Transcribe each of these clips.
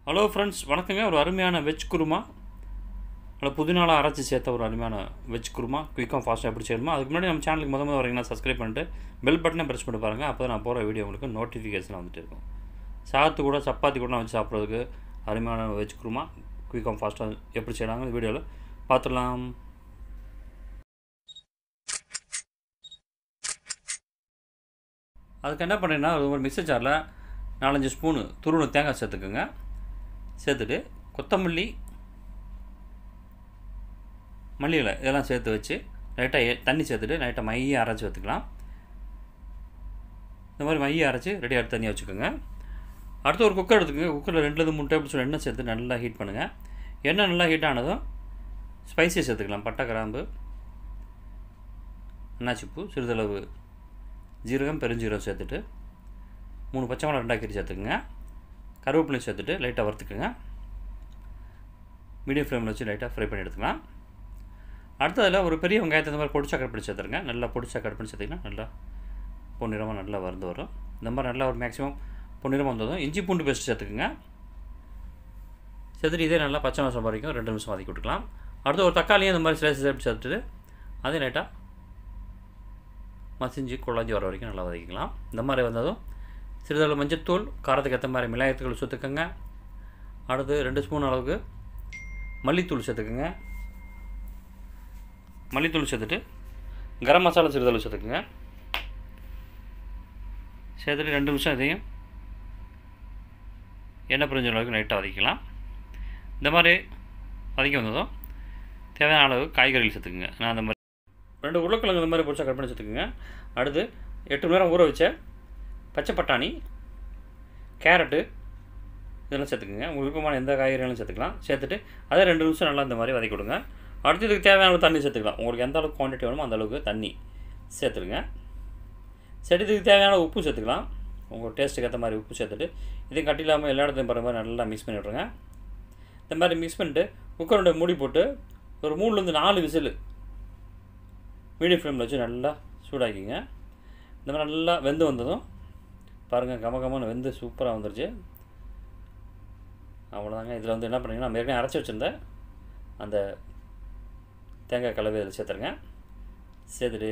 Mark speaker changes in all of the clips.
Speaker 1: Hello friends, வணக்கங்க. ஒரு அருமையான வெஜ் குருமா, அதில் புதினாலாம் அரைச்சி சேர்த்த ஒரு அருமையான வெஜ் குருமா குயிக்காக ஃபாஸ்ட்டாக எப்படி செய்யணுமோ. அதுக்கு முன்னாடி நம்ம சேனலுக்கு முதல்ல வரீங்கன்னா சப்ஸ்கிரைப் பண்ணிட்டு பெல் பட்டனை ப்ரெஸ் பண்ணி பாருங்கள். அப்போ தான் நான் போகிற வீடியோ உங்களுக்கு நோட்டிஃபிகேஷன் வந்துட்டு இருக்கும். சாதத்து கூட சப்பாத்தி கூட வச்சு சாப்பிட்றதுக்கு அருமையான வெஜ் குருமா குயிக்காக ஃபாஸ்ட்டாக எப்படி செய்யலாங்க இந்த வீடியோவில் பார்த்துடலாம். அதுக்கு என்ன பண்ணுறீங்கன்னா, ஒரு மிக்சர் ஜாரில் 4-5 ஸ்பூனு துருவன தேங்காய் சேர்த்துக்குங்க. சேர்த்துட்டு கொத்தமல்லி, மல்லி இலை இதெல்லாம் சேர்த்து வச்சு லைட்டாக தண்ணி சேர்த்துட்டு லைட்டாக மையை அரைச்சி வச்சுக்கலாம். இந்த மாதிரி மையை அரைச்சி ரெடியாக எடுத்து தண்ணியாக வச்சுக்கோங்க. அடுத்து ஒரு குக்கர் எடுத்துக்கோங்க. குக்கரில் 2-3 டேபிள் ஸ்பூன் எண்ணெய் சேர்த்து நல்லா ஹீட் பண்ணுங்கள். எண்ணெய் நல்லா ஹீட் ஆனதும் ஸ்பைஸியை சேர்த்துக்கலாம். பட்டை, கிராம்பு, அன்னாச்சிப்பூ, சிறிதளவு ஜீரகம், பெருஞ்சீரகம் சேர்த்துட்டு 3 பச்சை மிளகாய் 2 கீரி சேர்த்துக்குங்க. கருவேப்பிலையும் சேர்த்துட்டு லைட்டாக வறுத்துக்குங்க. மீடியம் ஃப்ளேமில் வச்சு லைட்டாக ஃப்ரை பண்ணி எடுத்துக்கலாம். அடுத்ததில் ஒரு பெரிய வெங்காயத்தை இந்த மாதிரி பொடிச்சா கட் பண்ணி சேர்த்துருங்க. நல்லா பொடிச்சா கட் பண்ணி சேர்த்திங்கன்னா நல்லா பொன்னிறமாக நல்லா வறுந்து வரும். இந்த மாதிரி நல்லா ஒரு மேக்ஸிமம் பொன்னிறமாக வந்ததும் இஞ்சி பூண்டு பேஸ்ட் சேர்த்துக்குங்க. சேர்த்துட்டு இதே நல்லா பச்சை வாசம் வரைக்கும் 2 நிமிஷம் வதக்கி விட்டுக்கலாம். அடுத்து ஒரு தக்காளியும் இந்த மாதிரி ஸ்லைஸ் சேர்த்துட்டு அதே லைட்டாக மசிஞ்சு குழஞ்சி வர வரைக்கும் நல்லா வதக்கிக்கலாம். இந்த மாதிரி வந்ததும் சிறிதளவு மஞ்சத்தூள், காரத்துக்கு ஏற்ற மாதிரி மிளகாய்த்தூள் சேர்த்துக்கோங்க. அடுத்து 2 ஸ்பூன் அளவுக்கு மல்லித்தூள் சேர்த்துக்குங்க. மல்லித்தூள் சேர்த்துட்டு கரம் மசாலா சிறிதளவு சேர்த்துக்குங்க. சேர்த்துட்டு 2 நிமிஷம் இதையும் எண்ணெய் பிரிஞ்ச அளவுக்கு லைட்டாக வதக்கிக்கலாம். இந்த மாதிரி வதக்கி வந்ததும் தேவையான அளவு காய்கறிகள் சேர்த்துக்குங்க. நான் அந்த மாதிரி 2 உருளைக்கிழங்கு இந்த மாதிரி பொடிச்சா கட் பண்ணி சேர்த்துக்குங்க. அடுத்து 8 மணி நேரம் ஊற வச்ச பச்சை பட்டாணி, கேரட்டு இதெல்லாம் சேர்த்துக்குங்க. உங்களுக்கு விருப்பமான எந்த காய்கறிகளும் சேர்த்துக்கலாம். சேர்த்துட்டு அதே 2 நிமிஷம் நல்லா இந்த மாதிரி வதக்கி விடுங்க. அடுத்து இதுக்கு தேவையான அளவு தண்ணி சேர்த்துக்கலாம். உங்களுக்கு எந்த அளவுக்கு குவான்டிட்டி வேணுமோ அந்த அளவுக்கு தண்ணி சேர்த்துருங்க. சரி, இதுக்கு தேவையான உப்பு சேர்த்துக்கலாம். உங்கள் டேஸ்ட்டுக்கு ஏற்ற மாதிரி உப்பு சேர்த்துட்டு இதையும் கட்டி இல்லாமல் எல்லா இடத்தையும் போகிற மாதிரி நல்லா மிக்ஸ் பண்ணி விட்ருங்க. இந்த மாதிரி மிக்ஸ் பண்ணிட்டு குக்கரோட மூடி போட்டு ஒரு 3-4 விசில் மீடியம் ஃப்ளேமில் வச்சு நல்லா சூடாக்கிங்க. இந்த மாதிரி நல்லா வெந்து வந்ததும் பாருங்கள், கமகமான வெந்து சூப்பராக வந்துருச்சு. அவ்வளோதாங்க. இதில் என்ன பண்ணிங்கன்னா, நம்ம ஏற்கனவே அரைச்சி வச்சுருந்தேன் அந்த தேங்காய் கலவை இதில் சேர்த்துருங்க. சேர்த்துட்டு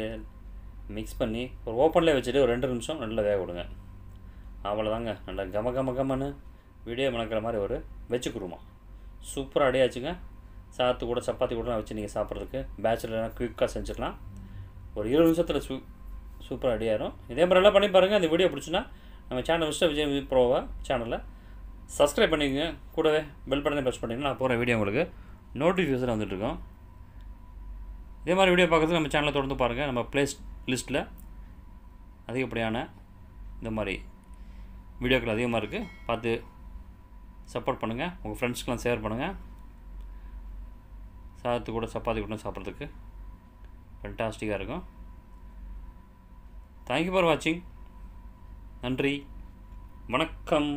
Speaker 1: மிக்ஸ் பண்ணி ஒரு ஓப்பன்லேயே வச்சுட்டு ஒரு 2 நிமிஷம் நல்லா வேக விடுங்க. அவ்வளோதாங்க. நல்லா கமகமன்னு வீடியோ மணக்கிற மாதிரி ஒரு வெஜ் குருமா சூப்பராக அடையாச்சுங்க. சாத்து கூட சப்பாத்தி கூட வச்சு நீங்கள் சாப்பிட்றதுக்கு பேச்சுலர்னா குயிக்காக செஞ்சிடலாம். ஒரு 20 நிமிஷத்தில் சூப்பராக ரெடியாகிடும். இதே மாதிரிலாம் பண்ணி பாருங்கள். இந்த வீடியோ பிடிச்சுன்னா நம்ம சேனல் மிஸ்டர் விஜய் ப்ரோவா சேனலில் சப்ஸ்கிரைப் பண்ணிக்கங்க. கூடவே பெல் பட்டனை ப்ரெஸ் பண்ணிங்கன்னா நான் போகிற வீடியோ உங்களுக்கு நோட்டிஃபிகேஷன் வந்துட்டுருக்கோம். இதே மாதிரி வீடியோ பார்க்குறதுக்கு நம்ம சேனலை தொடர்ந்து பாருங்கள். நம்ம ப்ளே லிஸ்ட்டில் அதிகப்படியான இந்த மாதிரி வீடியோக்கள் அதிகமாக இருக்குது. பார்த்து சப்போர்ட் பண்ணுங்கள். உங்கள் ஃப்ரெண்ட்ஸ்க்கெலாம் ஷேர் பண்ணுங்கள். சாதத்து கூட சப்பாத்தி கூட சாப்பிட்றதுக்கு ஃபென்டாஸ்டிக்காக இருக்கும். தேங்க்யூ ஃபார் வாட்சிங். நன்றி, வணக்கம்.